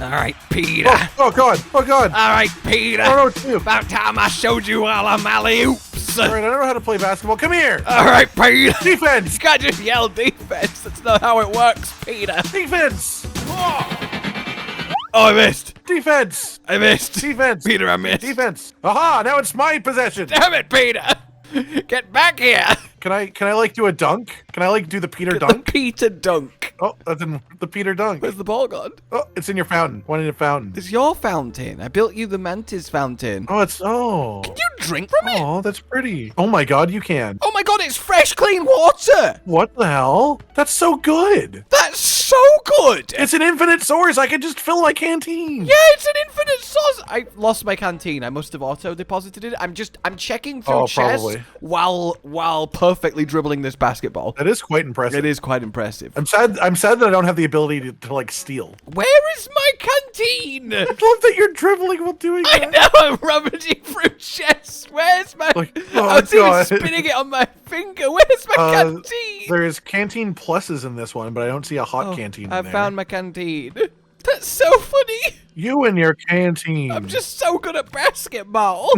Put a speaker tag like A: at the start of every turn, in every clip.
A: All right, Peter.
B: Oh God! Oh God!
A: All right, Peter.
B: Oh no, too.
A: About time I showed you all I'm alley-oops.
B: All right, I don't know how to play basketball. Come here.
A: All right, Peter.
B: Defense.
A: You can't just yell defense. That's not how it works, Peter.
B: Defense.
A: Oh, I missed.
B: Defense.
A: I missed.
B: Defense.
A: Peter, I missed.
B: Defense. Aha! Now it's my possession.
A: Damn it, Peter. Get back here.
B: Can I like do a dunk? Can I like do the Peter
A: The
B: dunk?
A: Peter dunk.
B: Oh, that's in the Peter dunk.
A: Where's the ball gone?
B: Oh, it's in your fountain. One in your fountain.
A: It's your fountain. I built you the Mantis fountain.
B: Oh, it's Can
A: you drink from it?
B: Oh, that's pretty. Oh my God, you can.
A: Oh my God, it's fresh, clean water.
B: What the hell? That's so good.
A: That's so good.
B: It's an infinite source. I can just fill my canteen.
A: Yeah, it's an infinite source. I lost my canteen. I must have auto-deposited it. I'm checking through chests
B: probably.
A: while perfectly dribbling this basketball.
B: That is quite impressive.
A: It is quite impressive.
B: I'm sad that I don't have the ability to like steal.
A: Where is my canteen?
B: I love that you're dribbling while doing
A: I
B: that.
A: know, I'm rummaging through chests. Where's my...
B: Like, oh,
A: I was even
B: God.
A: spinning it on my finger. Where's my canteen?
B: There's canteen pluses in this one, but I don't see a hot canteen in
A: I
B: there.
A: found my canteen. That's so funny.
B: You and your canteen.
A: I'm just so good at basketball.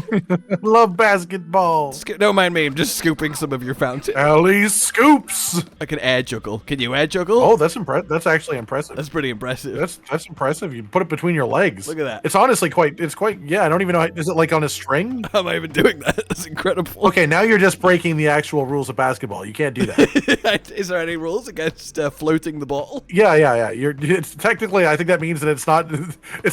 B: Love basketball.
A: Don't mind me, I'm just scooping some of your fountain.
B: Allie's scoops.
A: I can air juggle. Can you air juggle?
B: Oh, that's impressive. That's actually impressive.
A: That's pretty impressive.
B: That's impressive. You put it between your legs.
A: Look at that.
B: It's honestly quite. Yeah, I don't even know. Is it like on a string?
A: How am I even doing that? That's incredible.
B: Okay, now you're just breaking the actual rules of basketball. You can't do that.
A: Is there any rules against floating the ball?
B: Yeah. It's technically. I think that means that it's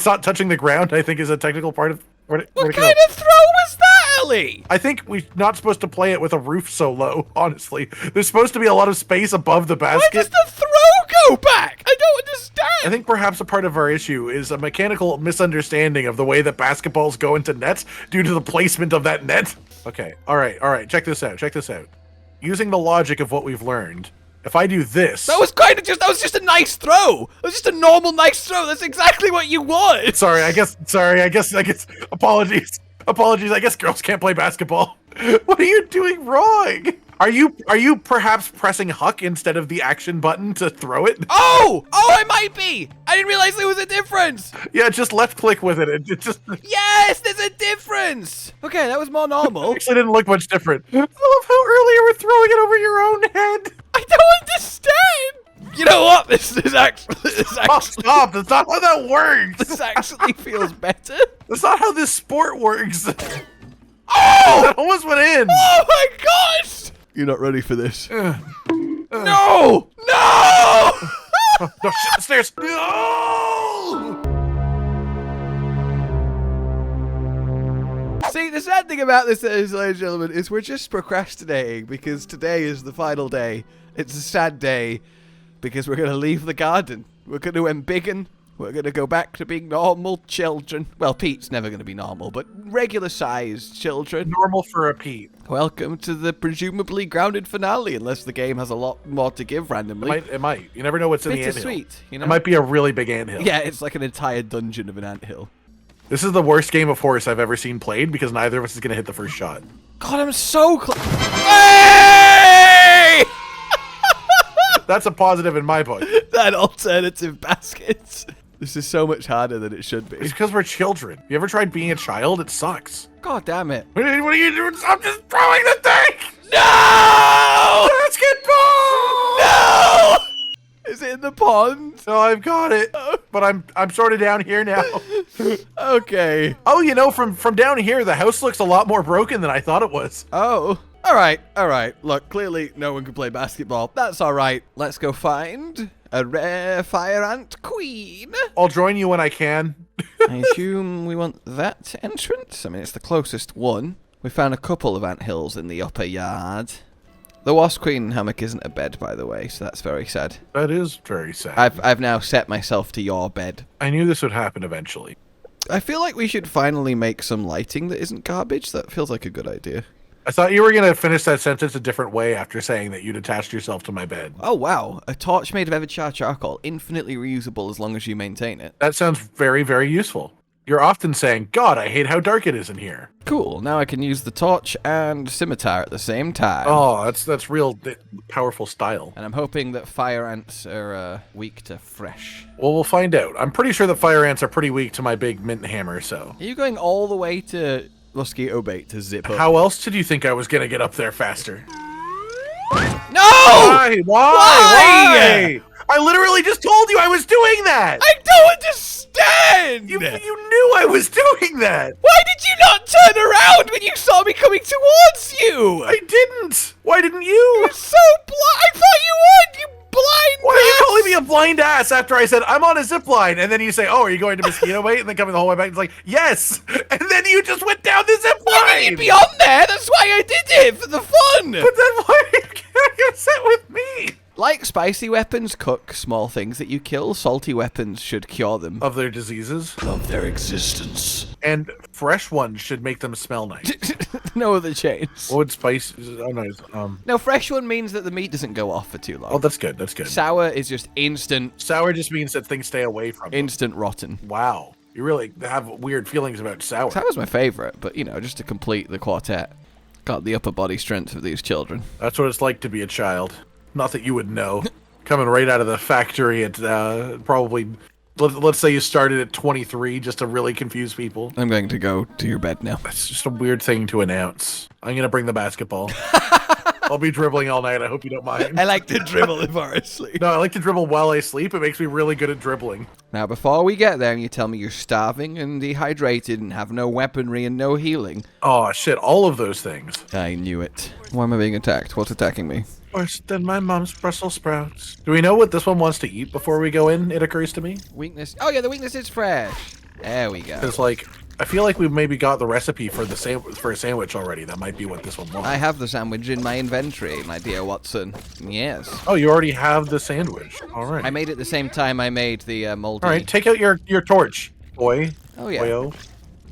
B: not touching the ground. I think is a technical part of.
A: What kind of throw was that, Ellie?
B: I think we're not supposed to play it with a roof so low. Honestly, there's supposed to be a lot of space above the basket.
A: Why does the throw go back? I don't understand.
B: I think perhaps a part of our issue is a mechanical misunderstanding of the way that basketballs go into nets due to the placement of that net. Okay, all right. Check this out. Using the logic of what we've learned, if I do this...
A: That was just a nice throw. It was just a normal nice throw. That's exactly what you want.
B: Sorry, I guess, apologies. I guess girls can't play basketball. What are you doing wrong? Are you perhaps pressing Huck instead of the action button to throw it?
A: Oh, I might be. I didn't realize there was a difference.
B: Yeah, just left click with it. It just...
A: Yes, there's a difference. Okay, that was more normal.
B: Actually didn't look much different. I love how early you were throwing it over your own head.
A: I don't understand. You know what? This actually
B: Stop. That's not how that works.
A: This actually feels better.
B: That's not how this sport works.
A: Oh!
B: That almost went in.
A: Oh my gosh! You're not ready for this. No! No!
B: No, shit, the stairs. No!
A: See, the sad thing about this, ladies and gentlemen, is we're just procrastinating because today is the final day. It's a sad day because we're going to leave the garden. We're going to embiggen. We're going to go back to being normal children. Well, Pete's never going to be normal, but regular-sized children.
B: Normal for a Pete.
A: Welcome to the presumably grounded finale, unless the game has a lot more to give randomly.
B: It might. You never know what's in the anthill.
A: Bittersweet, you know?
B: It might be a really big anthill.
A: Yeah, it's like an entire dungeon of an anthill.
B: This is the worst game of horse I've ever seen played because neither of us is going to hit the first shot.
A: God, I'm so close. Hey!
B: That's a positive in my book.
A: That alternative basket. This is so much harder than it should be.
B: It's because we're children. You ever tried being a child? It sucks.
A: God damn it.
B: What are you doing? I'm just throwing the thing!
A: No!
B: Basketball!
A: No! Is it in the pond?
B: No, I've got it. But I'm sort of down here now.
A: Okay.
B: Oh, you know, from down here, the house looks a lot more broken than I thought it was.
A: Oh. All right. Look, clearly no one can play basketball. That's all right. Let's go find a rare fire ant queen.
B: I'll join you when I can.
A: I assume we want that entrance. I mean, it's the closest one. We found a couple of anthills in the upper yard. The wasp queen hammock isn't a bed, by the way, so that's very sad.
B: That is very sad.
A: I've now set myself to your bed.
B: I knew this would happen eventually.
A: I feel like we should finally make some lighting that isn't garbage. That feels like a good idea.
B: I thought you were going to finish that sentence a different way after saying that you'd attached yourself to my bed.
A: Oh, wow. A torch made of Everchar charcoal, infinitely reusable as long as you maintain it.
B: That sounds very, very useful. You're often saying, God, I hate how dark it is in here.
A: Cool. Now I can use the torch and scimitar at the same time.
B: Oh, that's real powerful style.
A: And I'm hoping that fire ants are weak to fresh.
B: Well, we'll find out. I'm pretty sure that fire ants are pretty weak to my big mint hammer, so.
A: Are you going all the way to mosquito bait to zip up?
B: How else did you think I was going to get up there faster?
A: No!
B: Why? Why? I literally just told you I was doing that!
A: I don't understand!
B: You knew I was doing that!
A: Why did you not turn around when you saw me coming towards you?
B: I didn't! Why didn't you?
A: You're so blind! I thought you would! You blind
B: Why are you
A: ass!
B: calling me a blind ass after I said, I'm on a zip line? And then you say, oh, are you going to mosquito bait? And then coming the whole way back, it's like, yes! And then you just went down the zip line!
A: Why did you be on there? That's why I did it, for the fun!
B: But then why are you getting upset with me?
A: Like spicy weapons cook small things that you kill, salty weapons should cure them.
B: Of their diseases?
A: Of their existence.
B: And fresh ones should make them smell nice.
A: No other chains.
B: What would spice? Oh, no.
A: No, fresh one means that the meat doesn't go off for too long.
B: Oh, that's good. That's good.
A: Sour is just instant.
B: Sour just means that things stay away from them.
A: Instant rotten.
B: Wow. You really have weird feelings about sour.
A: Sour's my favorite, but you know, just to complete the quartet. Got the upper body strength of these children.
B: That's what it's like to be a child. Not that you would know. Coming right out of the factory at probably, let's say you started at 23 just to really confuse people.
A: I'm going to go to your bed now.
B: That's just a weird thing to announce. I'm going to bring the basketball. I'll be dribbling all night. I hope you don't mind.
A: I like to dribble before I sleep.
B: No, I like to dribble while I sleep. It makes me really good at dribbling.
A: Now, before we get there and you tell me you're starving and dehydrated and have no weaponry and no healing.
B: Oh, shit. All of those things.
A: I knew it. Why am I being attacked? What's attacking me?
B: Worse than my mom's Brussels sprouts. Do we know what this one wants to eat before we go in? It occurs to me.
A: Weakness. Oh, yeah, the weakness is fresh. There we go.
B: Because, like, I feel like we've maybe got the recipe for the for a sandwich already. That might be what this one wants.
A: I have the sandwich in my inventory, my dear Watson. Yes.
B: Oh, you already have the sandwich. All right.
A: I made it the same time I made the moldy.
B: All right, take out your torch, boy.
A: Oh, yeah.
B: Boyo.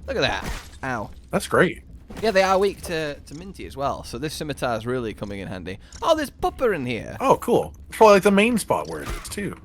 A: Look at that. Ow.
B: That's great.
A: Yeah, they are weak to minty as well, so this scimitar is really coming in handy. Oh, there's pupper in here.
B: Oh, cool. It's probably like the main spot where it is, too.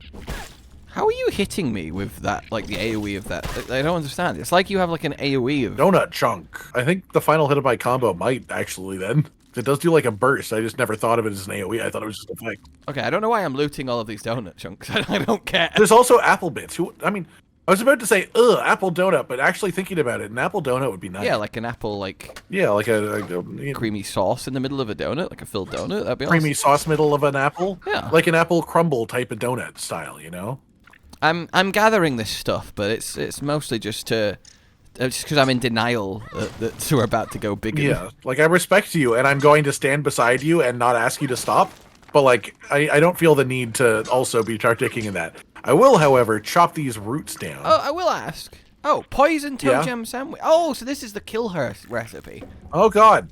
A: How are you hitting me with that, like the AoE of that? I don't understand. It's like you have like an AoE of...
B: Donut chunk. I think the final hit of my combo might actually then. It does do like a burst. I just never thought of it as an AoE. I thought it was just a fight.
A: Okay, I don't know why I'm looting all of these donut chunks. I don't care.
B: There's also apple bits. I mean, I was about to say, ugh, apple donut, but actually thinking about it, an apple donut would be nice.
A: Yeah, like an apple, like...
B: Yeah, like a
A: creamy sauce in the middle of a donut, like a filled donut. That'd be
B: creamy
A: awesome.
B: sauce middle of an apple.
A: Yeah.
B: Like an apple crumble type of donut style, you know?
A: I'm gathering this stuff, but it's mostly just to... just because I'm in denial that we're about to go big.
B: Yeah, like I respect you, and I'm going to stand beside you and not ask you to stop. But like, I don't feel the need to also be partaking in that. I will, however, chop these roots down.
A: Oh, I will ask. Oh, poison toe
B: Yeah.
A: jam sandwich. Oh, so this is the kill her recipe.
B: Oh God.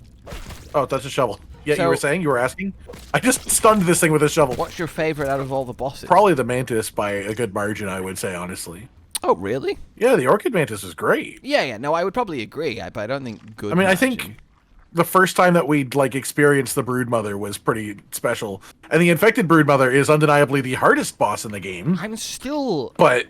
B: Oh, that's a shovel. Yeah,
A: So-
B: you were saying? You were asking? I just stunned this thing with a shovel.
A: What's your favorite out of all the bosses?
B: Probably the mantis by a good margin, I would say, honestly.
A: Oh, really?
B: Yeah, the orchid mantis is great.
A: Yeah. No, I would probably agree, but I don't think good.
B: I mean, I
A: matching.
B: think the first time that we like experienced the broodmother was pretty special, and the infected broodmother is undeniably the hardest boss in the game.
A: I'm still.
B: But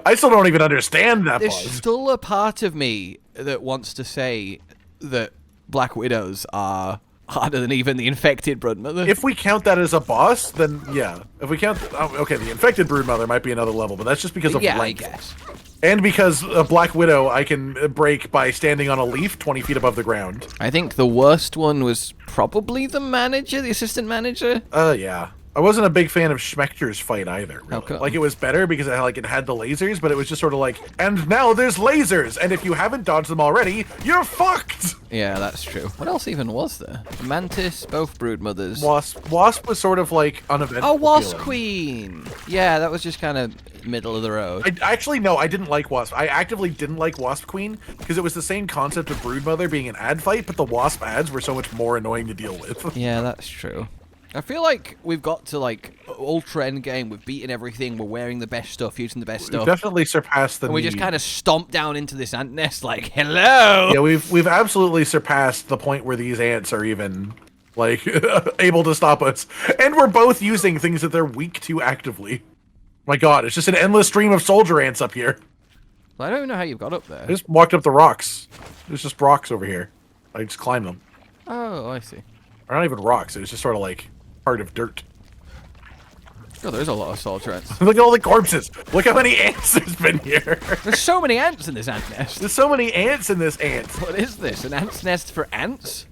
B: I still don't even understand that
A: There's
B: boss.
A: still a part of me that wants to say that Black Widows are harder than even the infected broodmother.
B: If we count that as a boss, then yeah. If we count, okay, the infected broodmother might be another level, but that's just because of
A: yeah,
B: length.
A: I guess.
B: And because a Black Widow I can break by standing on a leaf 20 feet above the ground.
A: I think the worst one was probably the manager, the assistant manager.
B: Yeah. I wasn't a big fan of Schmechter's fight either. Really.
A: How come?
B: Like, it was better because it had the lasers, but it was just sort of like, and now there's lasers, and if you haven't dodged them already, you're fucked!
A: Yeah, that's true. What else even was there? Mantis, both broodmothers.
B: Wasp was sort of like uneventful.
A: Oh, Wasp
B: feeling.
A: Queen! Yeah, that was just kind of middle of the road.
B: Actually, no, I didn't like Wasp. I actively didn't like Wasp Queen because it was the same concept of Broodmother being an ad fight, but the Wasp ads were so much more annoying to deal with.
A: Yeah, that's true. I feel like we've got to, like, ultra endgame. We've beaten everything. We're wearing the best stuff, using the best
B: We've
A: stuff.
B: definitely surpassed the
A: And we
B: need.
A: just kind of stomp down into this ant nest like, hello!
B: Yeah, we've absolutely surpassed the point where these ants are even, like, able to stop us. And we're both using things that they're weak to actively. My God, it's just an endless stream of soldier ants up here.
A: Well, I don't even know how you got up there.
B: I just walked up the rocks. There's just rocks over here. I just climbed them.
A: Oh, I see.
B: They're not even rocks. It was just sort of like part of dirt.
A: Oh, there's a lot of soldier ants.
B: Look at all the corpses. Look how many ants there's been here.
A: There's so many ants in this ant nest.
B: There's so many ants in this ant.
A: What is this? An ant's nest for ants?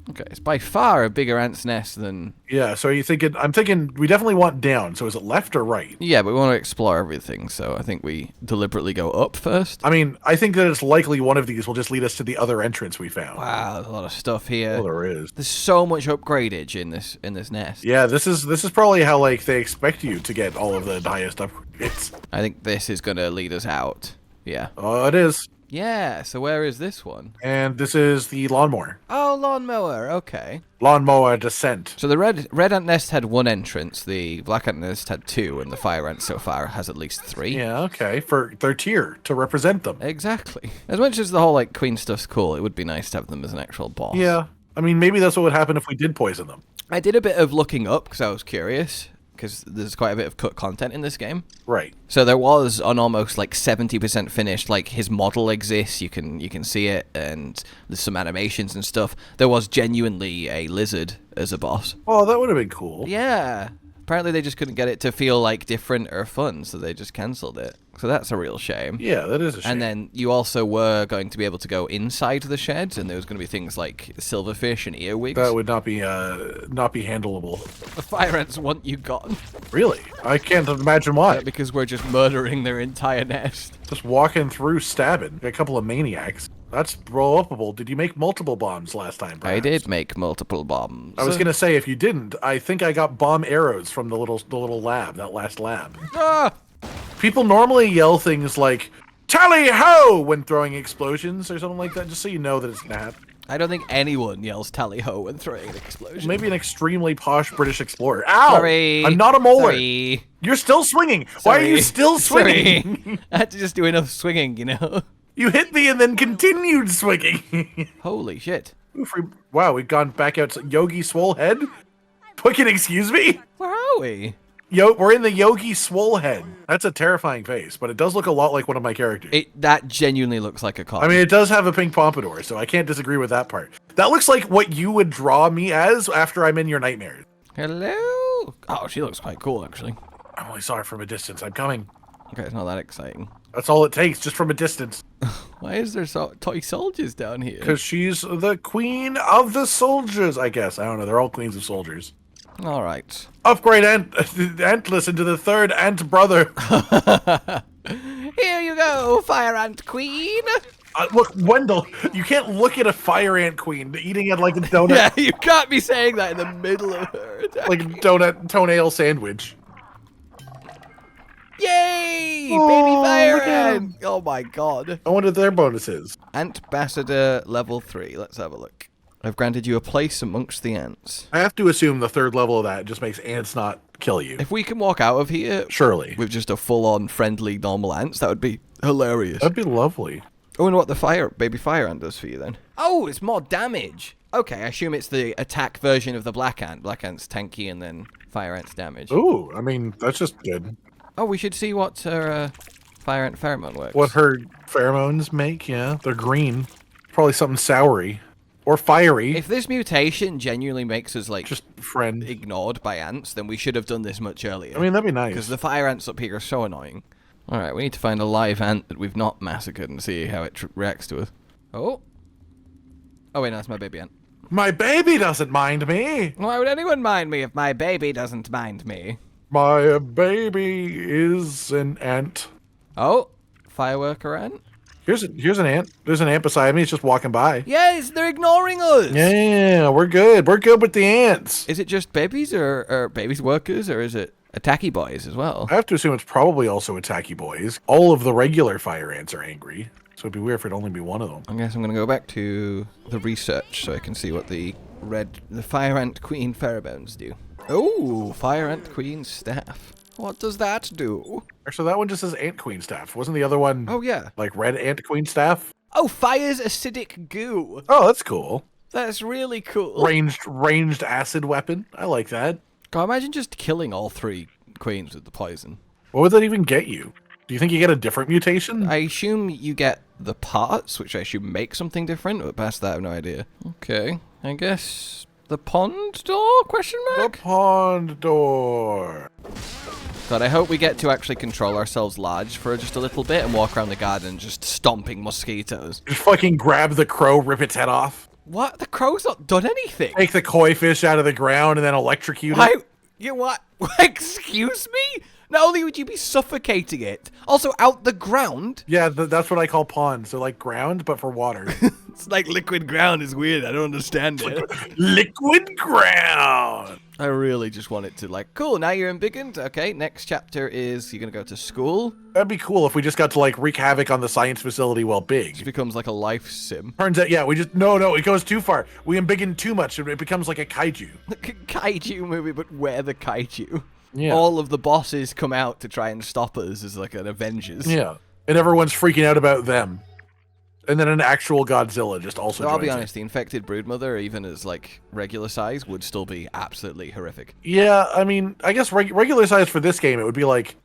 A: Okay, it's by far a bigger ant's nest than...
B: Yeah, so are you thinking... I'm thinking we definitely want down. So is it left or right?
A: Yeah, but we want to explore everything, so I think we deliberately go up first.
B: I mean, I think that it's likely one of these will just lead us to the other entrance we found.
A: Wow, there's a lot of stuff here.
B: Oh, there is.
A: There's so much upgradage in this nest.
B: Yeah, this is probably how like they expect you to get all of the highest upgrades.
A: I think this is going to lead us out. Yeah.
B: Oh, it is.
A: Yeah, so where is this one?
B: And this is the lawnmower.
A: Oh, lawnmower, okay.
B: Lawnmower descent.
A: So the red ant nest had one entrance, the black ant nest had two, and the fire ant so far has at least three.
B: Yeah, okay, for their tier, to represent them.
A: Exactly. As much as the whole, like, queen stuff's cool, it would be nice to have them as an actual boss.
B: Yeah, I mean, maybe that's what would happen if we did poison them.
A: I did a bit of looking up, because I was curious, because there's quite a bit of cut content in this game.
B: Right.
A: So there was on almost like 70% finished, like his model exists, you can see it, and there's some animations and stuff. There was genuinely a lizard as a boss.
B: Oh, that would have been cool.
A: Yeah. Apparently they just couldn't get it to feel like different or fun, so they just cancelled it. So that's a real shame.
B: Yeah, that is a shame.
A: And then you also were going to be able to go inside the shed, and there was going to be things like silverfish and earwigs.
B: That would not be handleable.
A: The fire ants want you gone.
B: Really? I can't imagine why.
A: Because we're just murdering their entire nest.
B: Just walking through, stabbing. A couple of maniacs. That's roll-upable. Did you make multiple bombs last time, perhaps?
A: I did make multiple bombs.
B: I was gonna say, if you didn't, I think I got bomb arrows from the little lab, that last lab.
A: Ah!
B: People normally yell things like, "Tally-ho!" when throwing explosions or something like that, just so you know that it's gonna happen.
A: I don't think anyone yells tally-ho when throwing an explosion.
B: Maybe an extremely posh British explorer. Ow!
A: Sorry.
B: I'm not a molar.
A: Sorry.
B: You're still swinging. Why are you still swinging?
A: Sorry. I had to just do enough swinging, you know?
B: You hit me and then continued swinging.
A: Holy shit.
B: Wow, we've gone back out to Yogi Swolehead? Fucking excuse me?
A: Where are we?
B: We're in the Yogi Swolehead. That's a terrifying face, but it does look a lot like one of my characters.
A: That genuinely looks like a cop.
B: I mean, it does have a pink pompadour, so I can't disagree with that part. That looks like what you would draw me as after I'm in your nightmares.
A: Hello? Oh, she looks quite cool, actually.
B: I only saw her from a distance. I'm coming.
A: Okay, it's not that exciting.
B: That's all it takes, just from a distance.
A: Why is there toy soldiers down here?
B: Because she's the queen of the soldiers, I guess. I don't know. They're all queens of soldiers.
A: All right.
B: Upgrade ant listen to the third ant brother.
A: Here you go, fire ant queen.
B: Look, Wendell, you can't look at a fire ant queen eating it like a donut.
A: Yeah, you can't be saying that in the middle of her attack.
B: Like a donut toenail sandwich.
A: Yay!
B: Oh,
A: Baby fire
B: look at
A: ant! Oh my god.
B: I wonder what their bonus is.
A: Antbassador level 3. Let's have a look. I've granted you a place amongst the ants.
B: I have to assume the third level of that just makes ants not kill you.
A: If we can walk out of here
B: Surely.
A: with just a full-on friendly normal ants, that would be hilarious.
B: That'd be lovely.
A: I wonder what the baby fire ant does for you then. Oh, it's more damage. Okay, I assume it's the attack version of the black ant. Black ant's tanky and then fire ant's damage.
B: Ooh, I mean, that's just good.
A: Oh, we should see what her fire ant pheromone works.
B: What her pheromones make, yeah. They're green. Probably something soury. Or fiery.
A: If this mutation genuinely makes us, like,
B: just friend
A: ignored by ants, then we should have done this much earlier.
B: I mean, that'd be nice.
A: Because the fire ants up here are so annoying. Alright, we need to find a live ant that we've not massacred and see how it reacts to us. Oh. Oh, wait, no, that's my baby ant.
B: My baby doesn't mind me.
A: Why would anyone mind me if my baby doesn't mind me?
B: My baby is an ant.
A: Oh, fireworker ant?
B: Here's an ant. There's an ant beside me. It's just walking by.
A: Yes, they're ignoring us.
B: Yeah, we're good. We're good with the ants.
A: Is it just babies or babies workers, or is it attacky boys as well?
B: I have to assume it's probably also attacky boys. All of the regular fire ants are angry. So it'd be weird if it'd only be one of them.
A: I guess I'm going to go back to the research so I can see what the fire ant queen pheromones do. Oh, fire ant queen staff. What does that do?
B: Actually, that one just says ant queen staff. Wasn't the other one?
A: Oh, yeah.
B: Like red ant queen staff?
A: Oh, fires acidic goo.
B: Oh, that's cool.
A: That's really cool.
B: Ranged acid weapon. I like that.
A: God, imagine just killing all 3 queens with the poison.
B: What would that even get you? Do you think you get a different mutation?
A: I assume you get the parts, which I assume make something different, but past that I have no idea. Okay, I guess the pond door, question mark?
B: The pond door.
A: God, I hope we get to actually control ourselves large for just a little bit and walk around the garden just stomping mosquitoes.
B: Just fucking grab the crow, rip its head off.
A: What? The crow's not done anything.
B: Take the koi fish out of the ground and then electrocute
A: Why?
B: it.
A: You what? Excuse me? Not only would you be suffocating it, also out the ground.
B: Yeah, that's what I call ponds. So like ground, but for water.
A: It's like liquid ground is weird. I don't understand it.
B: Liquid ground.
A: I really just want it to like, cool, now you're embiggened. Okay, next chapter is you're going to go to school.
B: That'd be cool if we just got to like wreak havoc on the science facility while big.
A: It becomes like a life sim.
B: Turns out, yeah, we just, no, it goes too far. We embiggen too much and it becomes like a kaiju.
A: Kaiju movie, but where the kaiju?
B: Yeah.
A: All of the bosses come out to try and stop us as like an Avengers.
B: Yeah. And everyone's freaking out about them. And then an actual Godzilla just also
A: So I'll be
B: joins
A: honest, the infected broodmother, even as like regular size, would still be absolutely horrific.
B: Yeah, I mean, I guess regular size for this game, it would be like,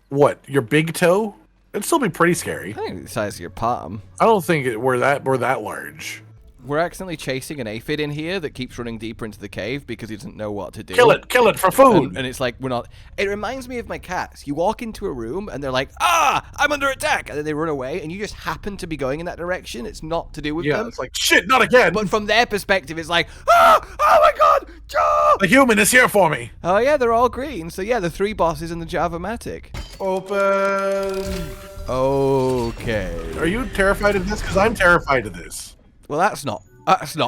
B: what, your big toe? It'd still be pretty scary.
A: I think the size of your palm.
B: I don't think we're that large.
A: We're accidentally chasing an aphid in here that keeps running deeper into the cave because he doesn't know what to do.
B: Kill it for food.
A: And it's like, we're not... It reminds me of my cats. You walk into a room and they're like, ah, I'm under attack. And then they run away and you just happen to be going in that direction. It's not to do with them.
B: It's like, shit, not again.
A: But from their perspective, it's like, ah, oh my god, ah!
B: The human is here for me.
A: Oh yeah, they're all green. So yeah, the 3 bosses in the javamatic.
B: Open.
A: Okay.
B: Are you terrified of this? Because I'm terrified of this.
A: Well, that's not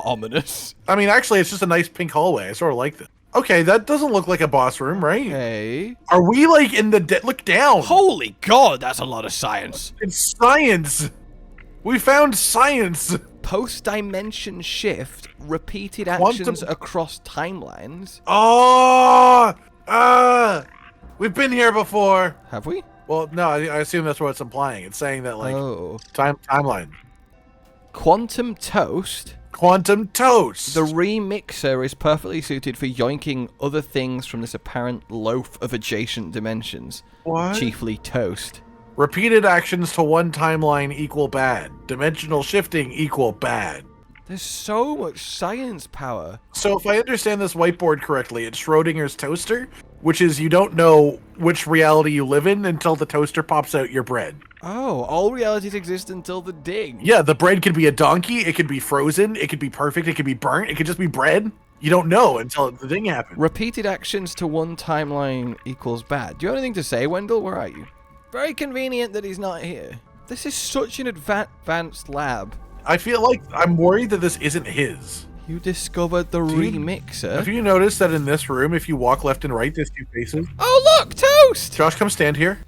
A: ominous.
B: I mean, actually, it's just a nice pink hallway. I sort of like this. Okay, that doesn't look like a boss room, right?
A: Hey.
B: Are we like in the look down?
A: Holy god, that's a lot of science.
B: It's science. We found science.
A: Post-dimension shift, repeated actions across timelines.
B: Oh, we've been here before.
A: Have we?
B: Well, no, I assume that's what it's implying. It's saying that like timeline.
A: Quantum toast.
B: Quantum toast.
A: The remixer is perfectly suited for yoinking other things from this apparent loaf of adjacent dimensions.
B: What?
A: Chiefly toast.
B: Repeated actions to one timeline equal bad. Dimensional shifting equal bad.
A: There's so much science power.
B: So if I understand this whiteboard correctly, it's Schrodinger's toaster, which is you don't know which reality you live in until the toaster pops out your bread.
A: Oh, all realities exist until the ding.
B: Yeah, the bread could be a donkey, it could be frozen, it could be perfect, it could be burnt, it could just be bread. You don't know until the ding happens.
A: Repeated actions to one timeline equals bad. Do you have anything to say, Wendell? Where are you? Very convenient that he's not here. This is such an advanced lab.
B: I feel like I'm worried that this isn't his.
A: You discovered the remixer.
B: Have you noticed that in this room, if you walk left and right, there's 2 faces?
A: Oh, look, toast!
B: Josh, come stand here.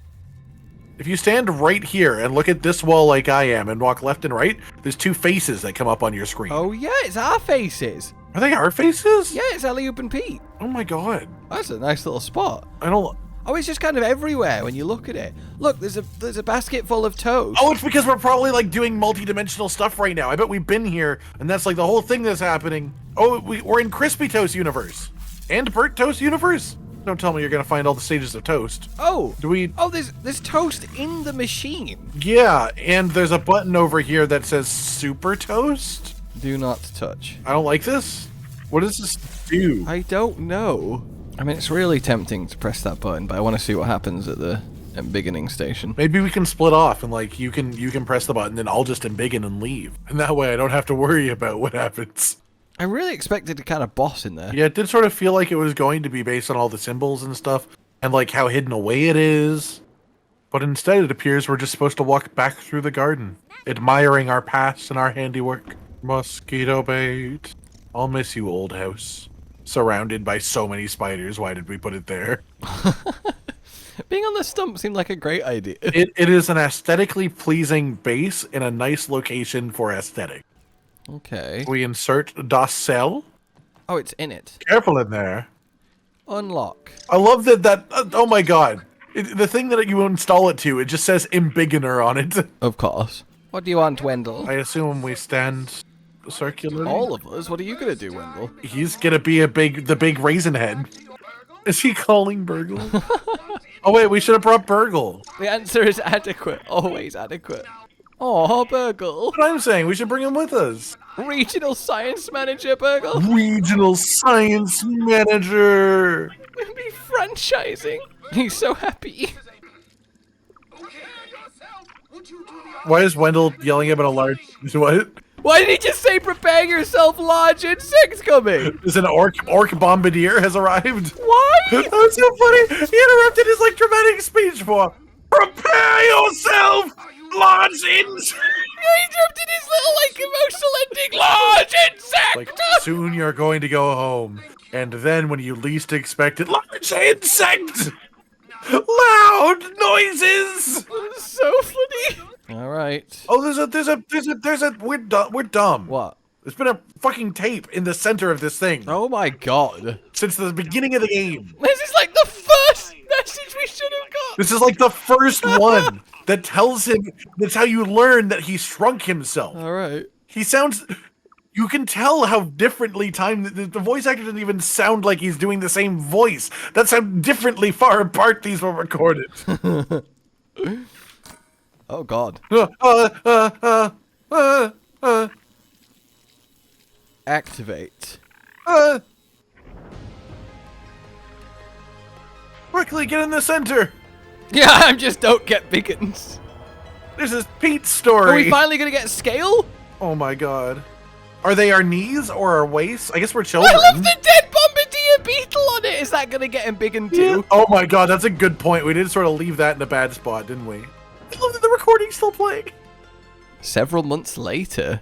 B: If you stand right here and look at this wall like I am and walk left and right, there's 2 faces that come up on your screen.
A: Oh, yeah, it's our faces.
B: Are they our faces?
A: Yeah, it's Alley-Oop and Pete.
B: Oh my god.
A: That's a nice little spot.
B: I don't...
A: Oh, it's just kind of everywhere when you look at it. Look, there's a basket full of toast.
B: Oh, it's because we're probably like doing multi-dimensional stuff right now. I bet we've been here, and that's like the whole thing that's happening. Oh, we're in Crispy Toast universe. And Burnt Toast universe? Don't tell me you're gonna find all the stages of toast.
A: Oh.
B: Do we...
A: Oh, there's toast in the machine.
B: Yeah, and there's a button over here that says Super Toast.
A: Do not touch.
B: I don't like this. What does this do?
A: I don't know. I mean, it's really tempting to press that button, but I want to see what happens at the embiggening station.
B: Maybe we can split off and like you can press the button and I'll just embiggen and leave. And that way I don't have to worry about what happens.
A: I really expected a kind of boss in there.
B: Yeah, it did sort of feel like it was going to be based on all the symbols and stuff and like how hidden away it is. But instead it appears we're just supposed to walk back through the garden, admiring our past and our handiwork. Mosquito bait. I'll miss you, old house. Surrounded by so many spiders. Why did we put it there?
A: Being on the stump seemed like a great idea.
B: It is an aesthetically pleasing base in a nice location for aesthetic.
A: Okay.
B: We insert das Cell.
A: Oh, it's in it.
B: Careful in there.
A: Unlock.
B: I love that oh my god. The thing that you install it to, it just says Embiggener on it.
A: Of course. What do you want, Wendell?
B: I assume we stand circularly.
A: All of us? What are you going to do, Wendell?
B: He's going to be the big raisin head. Is he calling Burgle? Oh wait, we should have brought Burgle.
A: The answer is adequate. Always adequate. Oh, Burgle.
B: What I'm saying, we should bring him with us.
A: Regional Science Manager, Burgle.
B: Regional Science Manager.
A: We'll be franchising. He's so happy.
B: Why is Wendell yelling about a large... What?
A: Why did he just say prepare yourself, large insects coming?
B: Is an orc bombardier has arrived?
A: Why?
B: That's so funny. He interrupted his like dramatic speech for prepare yourself, large insect.
A: He interrupted his little like emotional ending, large insect.
B: Like soon you're going to go home, and then when you least expect it, large insect, loud noises.
A: That's so funny. All right.
B: Oh, there's a we're dumb.
A: What?
B: There's been a fucking tape in the center of this thing
A: Oh my god.
B: since the beginning of the game.
A: This is like the first message we should have got.
B: This is like the first one that tells him, that's how you learn that he shrunk himself.
A: All right.
B: He sounds, you can tell how differently the voice actor doesn't even sound like he's doing the same voice. That's how differently far apart these were recorded.
A: Oh god. Activate.
B: Quickly get in the center.
A: Yeah, I just don't get biggins.
B: This is Pete's story.
A: Are we finally gonna get scale?
B: Oh my god. Are they our knees or our waists? I guess we're children.
A: I love the dead bombardier beetle on it. Is that gonna get him biggin too?
B: Yeah. Oh my god, that's a good point. We did sort of leave that in a bad spot, didn't we? I love that the recording's still playing.
A: Several months later.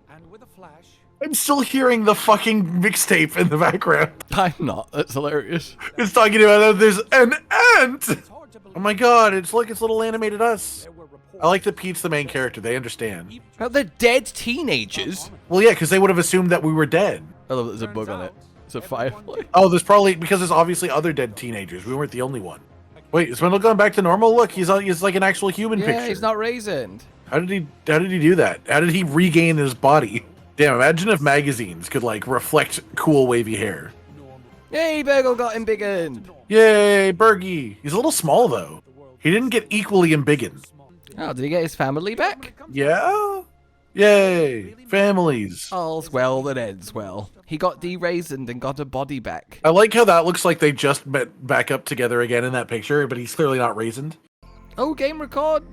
C: And with a flash,
B: I'm still hearing the fucking mixtape in the background.
A: I'm not. That's hilarious.
B: It's talking about how there's an ant.
C: it's hard to believe
B: Oh my god, it's like it's little animated us.
C: there were reports.
B: I like that Pete's the main character. They understand.
A: Well, they're dead teenagers.
B: Well, yeah, because they would have assumed that we were dead.
A: I love that there's a bug on it. It's a firefly.
B: Oh, there's probably, because there's obviously other dead teenagers. We weren't the only one. Wait, is Wendell going back to normal? Look, he's like an actual human
A: Yeah,
B: picture.
A: he's not raisined.
B: How did he do that? How did he regain his body? Damn, imagine if magazines could like reflect cool wavy hair.
A: Yay, Burgle got him biggened.
B: Yay, Bergie. He's a little small though. He didn't get equally embiggened.
A: Oh, did he get his family back?
B: Yeah? Yay, families.
A: All's well that ends well. He got de-raisined and got a body back.
B: I like how that looks like they just met back up together again in that picture, but he's clearly not raisined.
A: Oh, game record.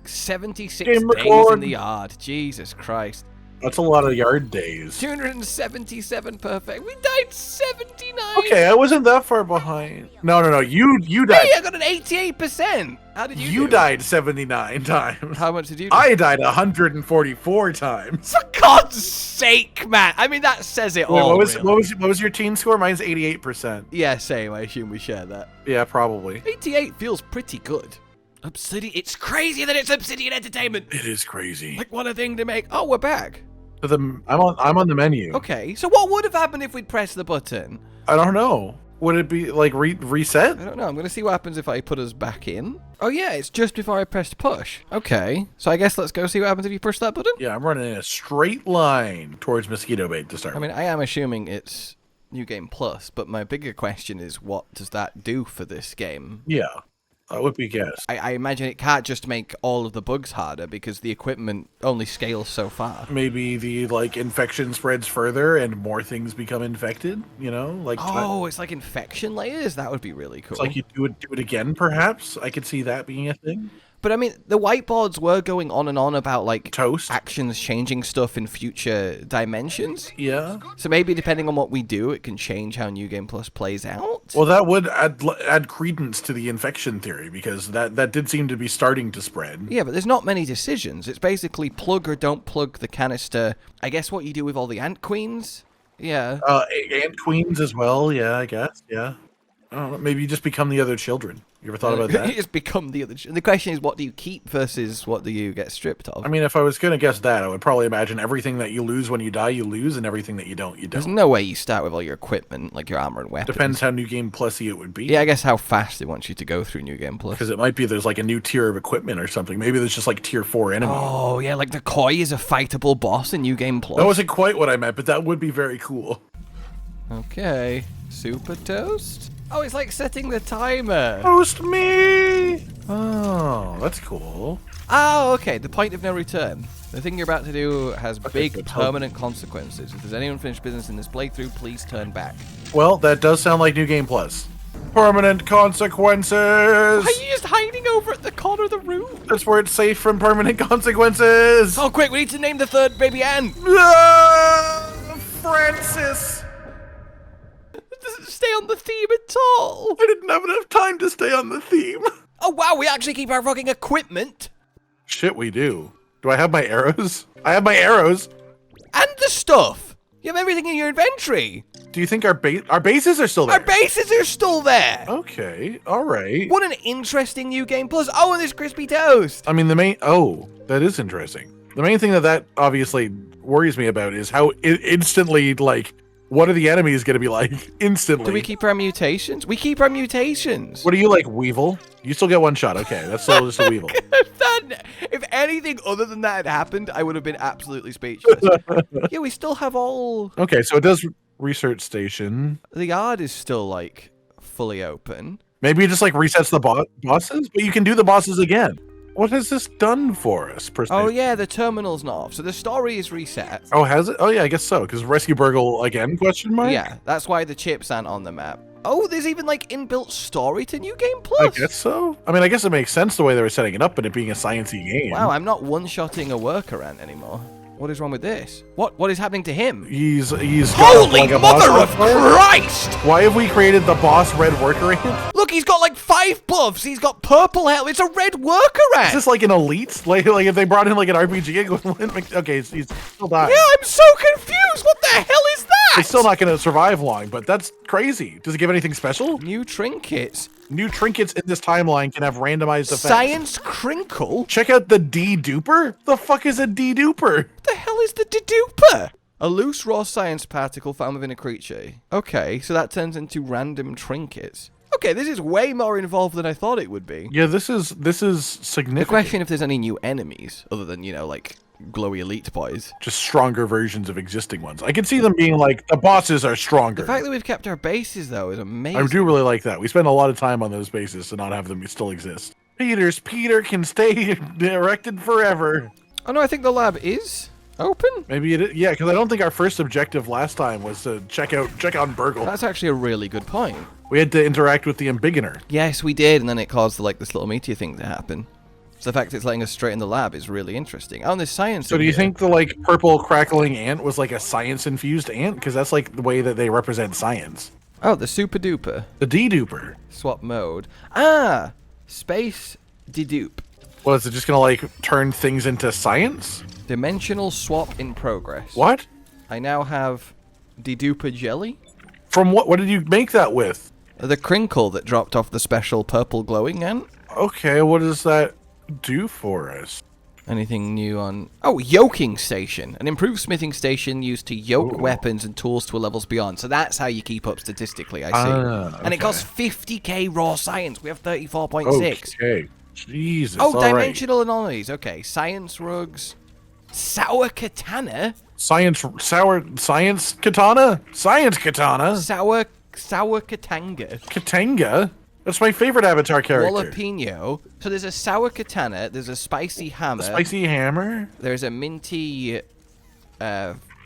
A: 76
B: Game
A: days
B: record.
A: in the yard. Jesus Christ.
B: That's a lot of yard days.
A: 277 perfect. We died 79.
B: Okay, I wasn't that far behind. No, you died.
A: Hey, I got an 88%. How did you
B: You
A: do?
B: died 79 times.
A: How much did you do?
B: I died 144 times.
A: For God's sake, man. I mean, that says it
B: Wait,
A: all.
B: what
A: really.
B: was your teen score? Mine's 88%.
A: Yeah, same. I assume we share that.
B: Yeah, probably.
A: 88 feels pretty good. Obsidian. It's crazy that it's Obsidian Entertainment.
B: It is crazy.
A: Like, what a thing to make. Oh, we're back.
B: I'm on the menu.
A: Okay, so what would have happened if we'd pressed the button?
B: I don't know. Would it be like reset?
A: I don't know. I'm going to see what happens if I put us back in. Oh, yeah, it's just before I pressed push. Okay, so I guess let's go see what happens if you push that button.
B: Yeah, I'm running in a straight line towards Mosquito Bait to start.
A: I mean, I am assuming it's New Game Plus, but my bigger question is what does that do for this game?
B: Yeah, that would be guess.
A: I imagine it can't just make all of the bugs harder because the equipment only scales so far.
B: Maybe the like infection spreads further and more things become infected. You know, like
A: Oh, it's like infection layers? That would be really cool.
B: it's like you do it again. Perhaps I could see that being a thing.
A: But I mean, the whiteboards were going on and on about like
B: Toast.
A: actions changing stuff in future dimensions.
B: Yeah.
A: So maybe depending on what we do, it can change how New Game Plus plays out.
B: Well, that would add credence to the infection theory because that did seem to be starting to spread.
A: Yeah, but there's not many decisions. It's basically plug or don't plug the canister. I guess what you do with all the ant queens. Yeah.
B: Ant queens as well. Yeah, I guess. Yeah. I don't know, maybe you just become the other children. You ever thought about
A: You
B: that?
A: just become the other. The question is, what do you keep versus what do you get stripped of?
B: I mean, if I was gonna guess that, I would probably imagine everything that you lose when you die, you lose, and everything that you don't, you
A: There's
B: don't.
A: no way you start with all your equipment, like your armor and weapons.
B: Depends how New Game Plus-y it would be.
A: Yeah, I guess how fast it wants you to go through New Game Plus.
B: Because it might be there's like a new tier of equipment or something. Maybe there's just like tier 4 enemy.
A: Oh, yeah, like the Koi is a fightable boss in New Game Plus.
B: That wasn't quite what I meant, but that would be very cool.
A: Okay. Super Toast? Oh, it's like setting the timer.
B: Toast me! Oh, that's cool.
A: Oh, okay. The point of no return. The thing you're about to do has big
B: so
A: permanent consequences. If there's any unfinished business in this playthrough, please turn back.
B: Well, that does sound like New Game Plus. Permanent consequences!
A: Are you just hiding over at the corner of the room?
B: That's where it's safe from permanent consequences!
A: Oh, quick, we need to name the third baby Anne.
B: Francis!
A: It doesn't stay on the theme at all.
B: I didn't have enough time to stay on the theme.
A: Oh, wow, we actually keep our fucking equipment.
B: Shit, we do. Do I have my arrows? I have my arrows.
A: And the stuff. You have everything in your inventory.
B: Do you think our bases are still there?
A: Our bases are still there.
B: Okay, all right.
A: What an interesting new game plus. Oh, and there's crispy toast.
B: I mean, that is interesting. The main thing that obviously worries me about is how instantly, like, what are the enemies going to be like instantly?
A: Do we keep our mutations? We keep our mutations.
B: What are you like, Weevil? You still get one shot. Okay, that's still just a Weevil.
A: If anything other than that had happened, I would have been absolutely speechless. Yeah, we still have all...
B: Okay, so it does research station.
A: The yard is still, like, fully open.
B: Maybe it just, like, resets the bosses, but you can do the bosses again. What has this done for us, per se?
A: Oh, yeah, the terminal's not off. So the story is reset.
B: Oh, has it? Oh, yeah, I guess so. Because Rescue Burgle again, question mark?
A: Yeah, that's why the chips aren't on the map. Oh, there's even, like, inbuilt story to New Game
B: I
A: Plus.
B: guess so. I mean, I guess it makes sense the way they were setting it up and it being a sciencey game.
A: Wow, I'm not one-shotting a worker ant anymore. What is wrong with this? What is happening to him?
B: He's
A: Holy
B: got, like, a
A: mother
B: boss
A: of
B: fight.
A: Christ!
B: Why have we created the boss red worker ant?
A: Look, he's got like 5 buffs. He's got purple helmet. It's a red worker ant.
B: Is this like an elite? Like if they brought in like an RPG equivalent? Like, okay, he's still dying.
A: Yeah, I'm so confused. What the hell is that?
B: He's still not going to survive long, but that's crazy. Does it give anything special?
A: New trinkets.
B: New trinkets in this timeline can have randomized effects.
A: Science crinkle?
B: Check out the D-duper. The fuck is a D-duper?
A: What the hell is the deduper? A loose raw science particle found within a creature. Okay, so that turns into random trinkets. Okay, this is way more involved than I thought it would be.
B: Yeah, this is significant.
A: The question if there's any new enemies, other than, you know, like, glowy elite boys.
B: Just stronger versions of existing ones. I can see them being like, the bosses are stronger.
A: The fact that we've kept our bases, though, is amazing.
B: I do really like that. We spend a lot of time on those bases to not have them still exist. Peter can stay erected forever.
A: Oh, no, I think the lab is open.
B: Maybe it is. Yeah, because I don't think our first objective last time was to check on Burgle.
A: That's actually a really good point.
B: We had to interact with the Embiggener.
A: Yes, we did, and then it caused, like, this little meteor thing to happen. So the fact it's letting us straight in the lab is really interesting. Oh, and there's science.
B: So do you think the like purple crackling ant was like a science-infused ant? Because that's like the way that they represent science.
A: Oh, the super duper.
B: The D-duper.
A: Swap mode. Ah! Space dedupe.
B: Well, is it just gonna like turn things into science?
A: Dimensional swap in progress.
B: What?
A: I now have deduper jelly.
B: From what? What did you make that with?
A: The crinkle that dropped off the special purple glowing ant.
B: Okay, what does that do for us?
A: Anything new on... Oh, yoking station. An improved smithing station used to yoke weapons and tools to levels beyond. So that's how you keep up statistically, I see. And it costs 50k raw science. We have 34.6.
B: Okay. Jesus.
A: Oh,
B: all
A: dimensional anomalies. Okay, science rugs. Sour katana?
B: Science katana? Science katana?
A: Sour katanga.
B: Katanga? That's my favorite Avatar character.
A: Jalapeno. So there's a sour katana, there's a spicy hammer.
B: A spicy hammer?
A: There's a minty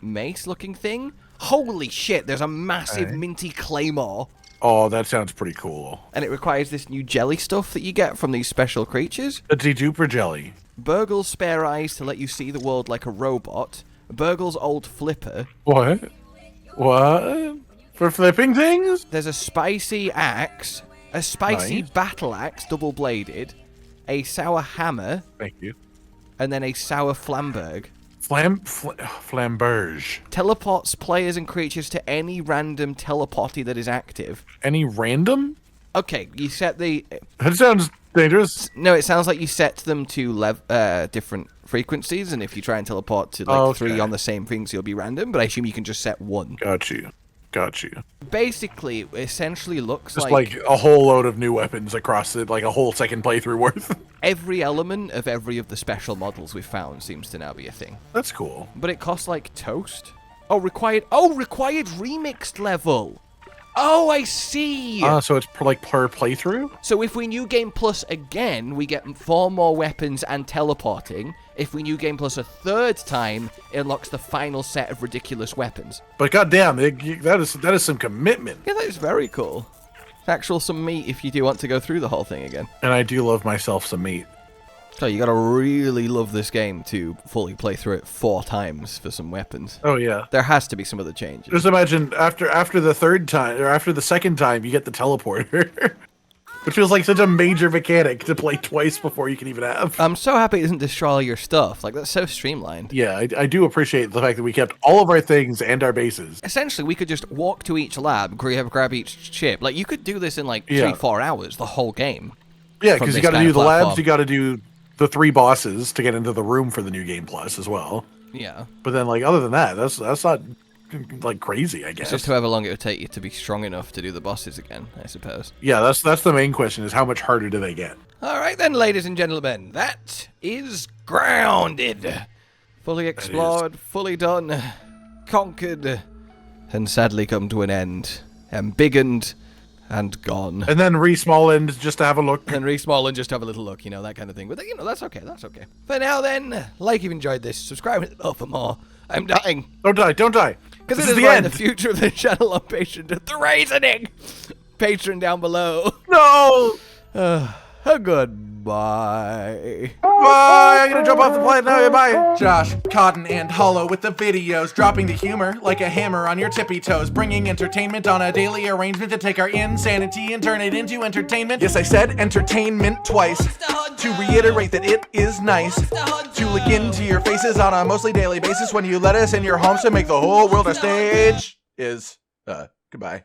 A: mace-looking thing. Holy shit, there's a massive minty claymore.
B: Oh, that sounds pretty cool.
A: And it requires this new jelly stuff that you get from these special creatures.
B: A deduper jelly.
A: Burgle's spare eyes to let you see the world like a robot. Burgle's old flipper.
B: What? What? For flipping things?
A: There's a spicy axe. A spicy battle axe, double-bladed, a sour hammer,
B: Thank you.
A: and then a sour flamberg.
B: Flamberge.
A: Teleports players and creatures to any random teleporty that is active.
B: Any random?
A: Okay, you set the...
B: That sounds dangerous.
A: No, it sounds like you set them to different frequencies, and if you try and teleport to like 3 on the same things, you'll be random, but I assume you can just set 1.
B: Got you.
A: Basically, it essentially looks
B: just like a whole load of new weapons across it, like a whole second playthrough worth.
A: Every element of every of the special models we've found seems to now be a thing.
B: That's cool.
A: But it costs like toast. Oh, required remixed level. Oh, I see.
B: So it's like per playthrough?
A: So if we New Game Plus again, we get 4 more weapons and teleporting. If we New Game Plus a 3rd time, it unlocks the final set of ridiculous weapons.
B: But goddamn, that is some commitment.
A: Yeah, that is very cool. Actual some meat if you do want to go through the whole thing again.
B: And I do love myself some meat.
A: So you gotta really love this game to fully play through it 4 times for some weapons.
B: Oh yeah.
A: There has to be some other changes.
B: Just imagine after the 3rd time, or after the 2nd time, you get the teleporter. Which feels like such a major mechanic to play twice before you can even have.
A: I'm so happy it doesn't destroy all your stuff. Like, that's so streamlined.
B: Yeah, I do appreciate the fact that we kept all of our things and our bases.
A: Essentially, we could just walk to each lab, grab each chip. Like, you could do this in, like, 3-4 hours, the whole game.
B: Yeah, because you gotta do the
A: platform.
B: labs, you gotta do the 3 bosses to get into the room for the New Game Plus as well.
A: Yeah.
B: But then, like, other than that, that's not, like, crazy, I guess.
A: It's just however long it would take you to be strong enough to do the bosses again, I suppose.
B: Yeah, that's the main question, is how much harder do they get?
A: All right then, ladies and gentlemen, that is Grounded. Fully explored, fully done, conquered, and sadly come to an end. Embiggened and gone.
B: And then re-Smallend just to have a look.
A: And re-small and just have a little look, you know, that kind of thing. But, you know, that's okay, that's okay. For now then, like you've enjoyed this, subscribe and hit the bell for more. I'm dying.
B: Don't die, don't die.
A: Because
B: This
A: it
B: is
A: is
B: the
A: right
B: end.
A: in the future of the channel on Patreon. The Reasoning! Patreon down below.
B: No!
A: Goodbye.
B: Bye! I'm gonna jump off the plane now, bye!
D: Josh, Cotton, and Hollow with the videos, dropping the humor like a hammer on your tippy toes, bringing entertainment on a daily arrangement to take our insanity and turn it into entertainment. Yes, I said entertainment twice, to reiterate that it is nice to look into your faces on a mostly daily basis when you let us in your homes to make the whole world a stage. Goodbye.